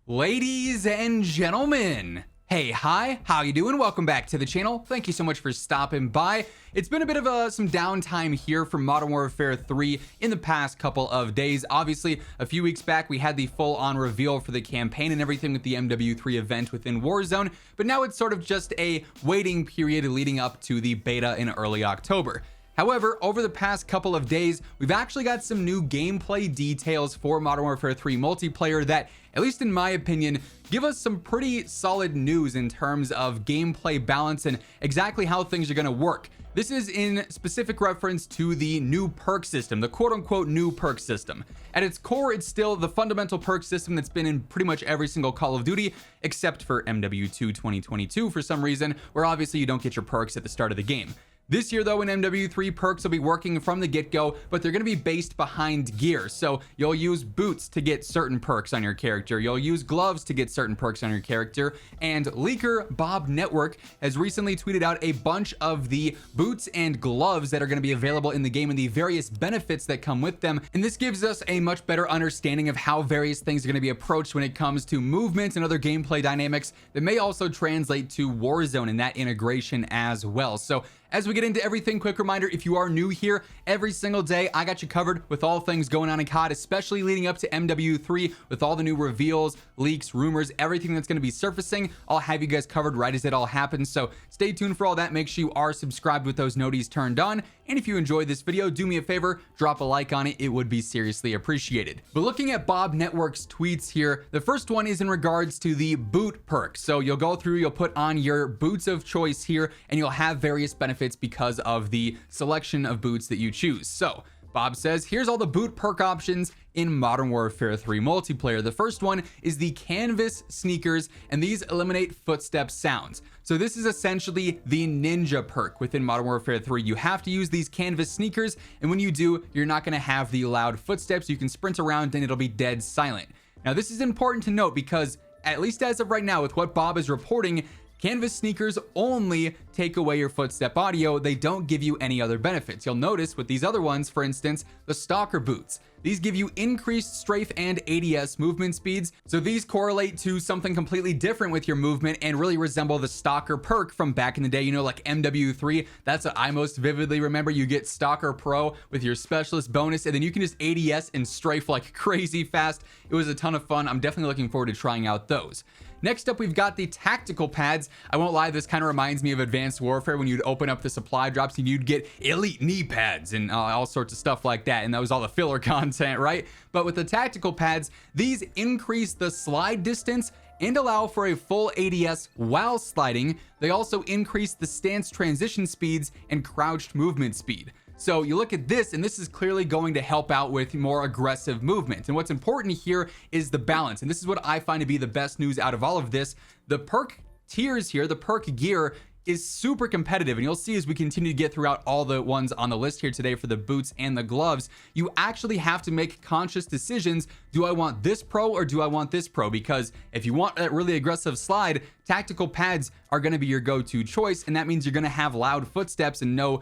Ladies and gentlemen, hey, hi, how you doing? Welcome back to the channel. Thank you so much for stopping by. It's been a bit of some downtime here from Modern Warfare 3 in the past couple of days. Obviously, a few weeks back, we had the full-on reveal for the campaign and everything with the MW3 event within Warzone, but now it's sort of just a waiting period leading up to the beta in early October. However, over the past couple of days, we've actually got some new gameplay details for Modern Warfare 3 multiplayer that, at least in my opinion, give us some pretty solid news in terms of gameplay balance and exactly how things are going to work. This is in specific reference to the new perk system, the quote-unquote new perk system. At its core, it's still the fundamental perk system that's been in pretty much every single Call of Duty, except for MW2 2022 for some reason, where obviously you don't get your perks at the start of the game. This year, though, in MW3, perks will be working from the get-go, but they're going to be based behind gear. So you'll use boots to get certain perks on your character. You'll use gloves to get certain perks on your character. And leaker Bob Network has recently tweeted out a bunch of the boots and gloves that are going to be available in the game and the various benefits that come with them. And this gives us a much better understanding of how various things are going to be approached when it comes to movement and other gameplay dynamics that may also translate to Warzone and that integration as well. So as we get into everything, quick reminder, if you are new here, every single day I got you covered with all things going on in COD, especially leading up to MW3 with all the new reveals, leaks, rumors, everything that's going to be surfacing. I'll have you guys covered right as it all happens, so stay tuned for all that. Make sure you are subscribed with those noties turned on, and if you enjoyed this video, do me a favor, drop a like on it. It would be seriously appreciated. But looking at Bob Network's tweets here, the first one is in regards to the boot perk. So you'll go through, you'll put on your boots of choice here, and you'll have various benefits because of the selection of boots that you choose. So Bob says, here's all the boot perk options in Modern Warfare 3 multiplayer. The first one is the canvas sneakers, and these eliminate footstep sounds. So this is essentially the ninja perk within Modern Warfare 3. You have to use these canvas sneakers, and when you do, you're not going to have the loud footsteps. You can sprint around and it'll be dead silent. Now this is important to note because, at least as of right now, with what Bob is reporting, canvas sneakers only take away your footstep audio. They don't give you any other benefits. You'll notice with these other ones, for instance, the stalker boots. These give you increased strafe and ADS movement speeds. So these correlate to something completely different with your movement and really resemble the stalker perk from back in the day, you know, like MW3. That's what I most vividly remember. You get stalker pro with your specialist bonus, and then you can just ADS and strafe like crazy fast. It was a ton of fun. I'm definitely looking forward to trying out those. Next up, we've got the tactical pads. I won't lie, this kind of reminds me of Advanced Warfare when you'd open up the supply drops and you'd get elite knee pads and all sorts of stuff like that. And that was all the filler content, right? But with the tactical pads, these increase the slide distance and allow for a full ADS while sliding. They also increase the stance transition speeds and crouched movement speed. So you look at this, and this is clearly going to help out with more aggressive movement. And what's important here is the balance. And this is what I find to be the best news out of all of this. The perk tiers here, the perk gear, is super competitive, and you'll see as we continue to get throughout all the ones on the list here today for the boots and the gloves, you actually have to make conscious decisions. Do I want this pro or do I want this pro? Because if you want that really aggressive slide, tactical pads are going to be your go-to choice, and that means you're going to have loud footsteps and no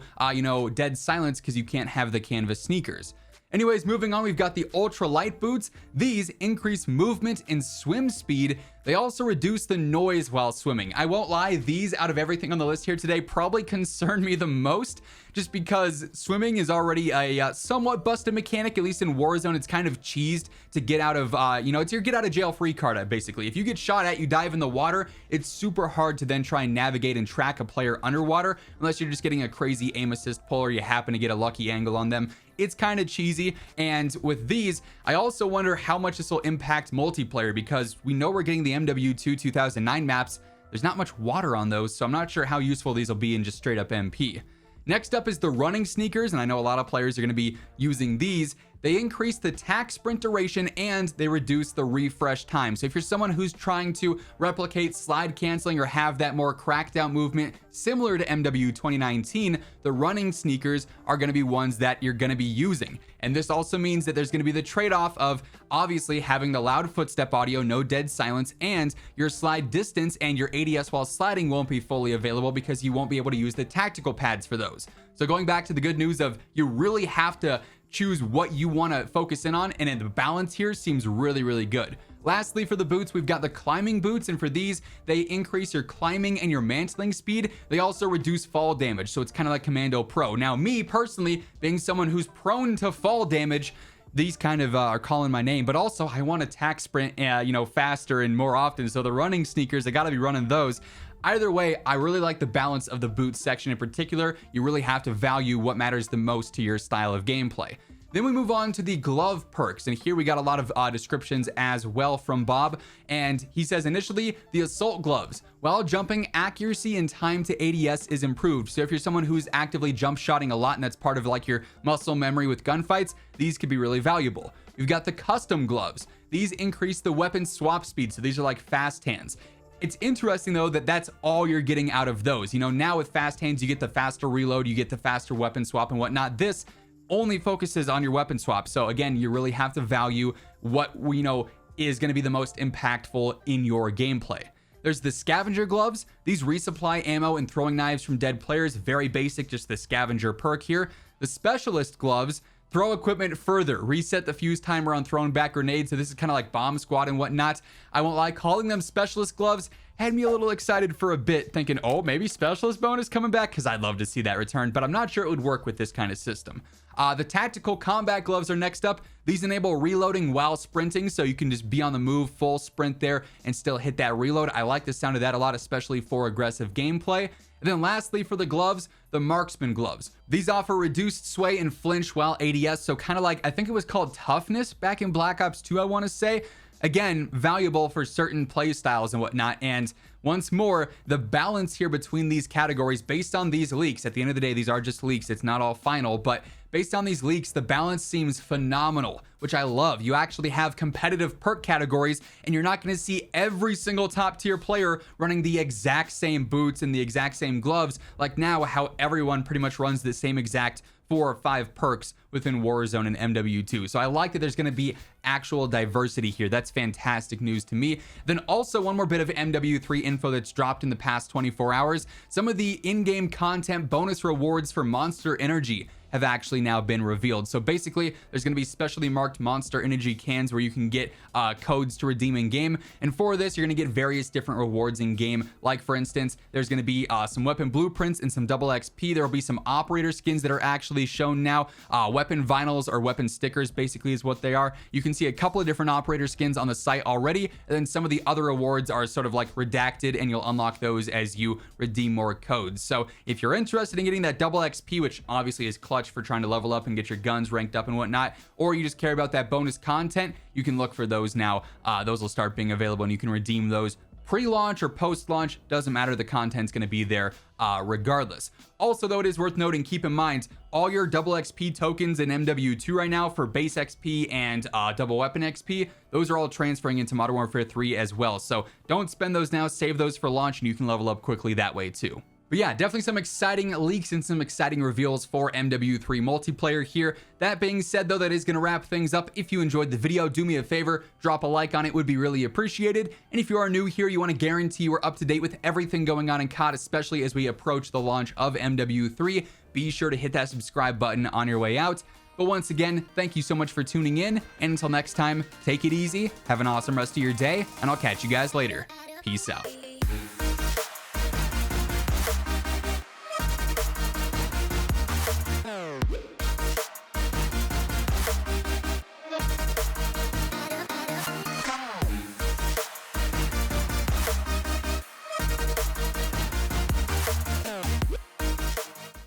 dead silence because you can't have the canvas sneakers. Anyways, moving on, we've got the ultra light boots. These increase movement and swim speed. They also reduce the noise while swimming. I won't lie, these out of everything on the list here today probably concern me the most, just because swimming is already a somewhat busted mechanic. At least in Warzone, it's kind of cheesed to get out of, it's your get out of jail free card, basically. If you get shot at, you dive in the water, it's super hard to then try and navigate and track a player underwater, unless you're just getting a crazy aim assist pull or you happen to get a lucky angle on them. It's kind of cheesy. And with these, I also wonder how much this will impact multiplayer, because we know we're getting the MW2 2009 maps. There's not much water on those, so I'm not sure how useful these will be in just straight up MP. Next up is the running sneakers, and I know a lot of players are going to be using these. They increase the tac sprint duration and they reduce the refresh time. So if you're someone who's trying to replicate slide canceling or have that more cracked out movement similar to MW 2019, the running sneakers are going to be ones that you're going to be using. And this also means that there's going to be the trade-off of obviously having the loud footstep audio, no dead silence, and your slide distance and your ADS while sliding won't be fully available because you won't be able to use the tactical pads for those. So going back to the good news of you really have to choose what you want to focus in on, and the balance here seems really, really good. Lastly, for the boots, we've got the climbing boots, and for these, they increase your climbing and your mantling speed. They also reduce fall damage, so it's kind of like Commando Pro. Now, me personally, being someone who's prone to fall damage, these kind of are calling my name, but also I want to attack sprint, faster and more often. So the running sneakers, I got to be running those. Either way, I really like the balance of the boots section in particular. You really have to value what matters the most to your style of gameplay. Then we move on to the glove perks, and here we got a lot of descriptions as well from Bob, and he says initially, the assault gloves. While jumping, accuracy and time to ADS is improved. So if you're someone who's actively jump shotting a lot and that's part of like your muscle memory with gunfights, these could be really valuable. We've got the custom gloves. These increase the weapon swap speed, so these are like fast hands. It's interesting though that that's all you're getting out of those. Now with fast hands, you get the faster reload, you get the faster weapon swap and whatnot. This only focuses on your weapon swap. So again, you really have to value what we know is going to be the most impactful in your gameplay. There's the scavenger gloves. These resupply ammo and throwing knives from dead players. Very basic, just the scavenger perk here. The specialist gloves throw equipment further, reset the fuse timer on throwing back grenades. So this is kind of like bomb squad and whatnot. I won't lie, calling them specialist gloves had me a little excited for a bit, thinking, oh, maybe specialist bonus coming back, because I'd love to see that return, but I'm not sure it would work with this kind of system. The tactical combat gloves are next up. These enable reloading while sprinting, so you can just be on the move, full sprint there, and still hit that reload. I like the sound of that a lot, especially for aggressive gameplay. And then lastly, for the gloves, the marksman gloves. These offer reduced sway and flinch while ADS, so kind of like, I think it was called toughness back in Black Ops 2, I want to say. Again, valuable for certain play styles and whatnot. And once more, the balance here between these categories based on these leaks, at the end of the day, these are just leaks, it's not all final, but based on these leaks, the balance seems phenomenal, which I love. You actually have competitive perk categories, and you're not going to see every single top tier player running the exact same boots and the exact same gloves, like now how everyone pretty much runs the same exact 4 or 5 perks within Warzone and MW2. So I like that there's going to be actual diversity here. That's fantastic news to me. Then also one more bit of MW3 info that's dropped in the past 24 hours. Some of the in-game content bonus rewards for Monster Energy have actually now been revealed. So basically, there's going to be specially marked Monster Energy cans where you can get codes to redeem in game. And for this, you're going to get various different rewards in game. Like for instance, there's going to be some weapon blueprints and some double XP. There will be some operator skins that are actually shown now. Weapon vinyls or weapon stickers basically is what they are. You can see a couple of different operator skins on the site already. And then some of the other rewards are sort of like redacted, and you'll unlock those as you redeem more codes. So if you're interested in getting that double XP, which obviously is clutch for trying to level up and get your guns ranked up and whatnot, or you just care about that bonus content, you can look for those now. Those will start being available, and you can redeem those pre-launch or post-launch. Doesn't matter, the content's going to be there regardless. Also though, it is worth noting, keep in mind, all your double XP tokens in MW2 right now for base XP and double weapon XP, those are all transferring into Modern Warfare 3 as well. So don't spend those now, save those for launch, and you can level up quickly that way too. But yeah, definitely some exciting leaks and some exciting reveals for MW3 multiplayer here. That being said though, that is going to wrap things up. If you enjoyed the video, do me a favor, drop a like on it, would be really appreciated. And if you are new here, you want to guarantee you are up to date with everything going on in COD, especially as we approach the launch of MW3, be sure to hit that subscribe button on your way out. But once again, thank you so much for tuning in, and until next time, take it easy, have an awesome rest of your day, and I'll catch you guys later. Peace out.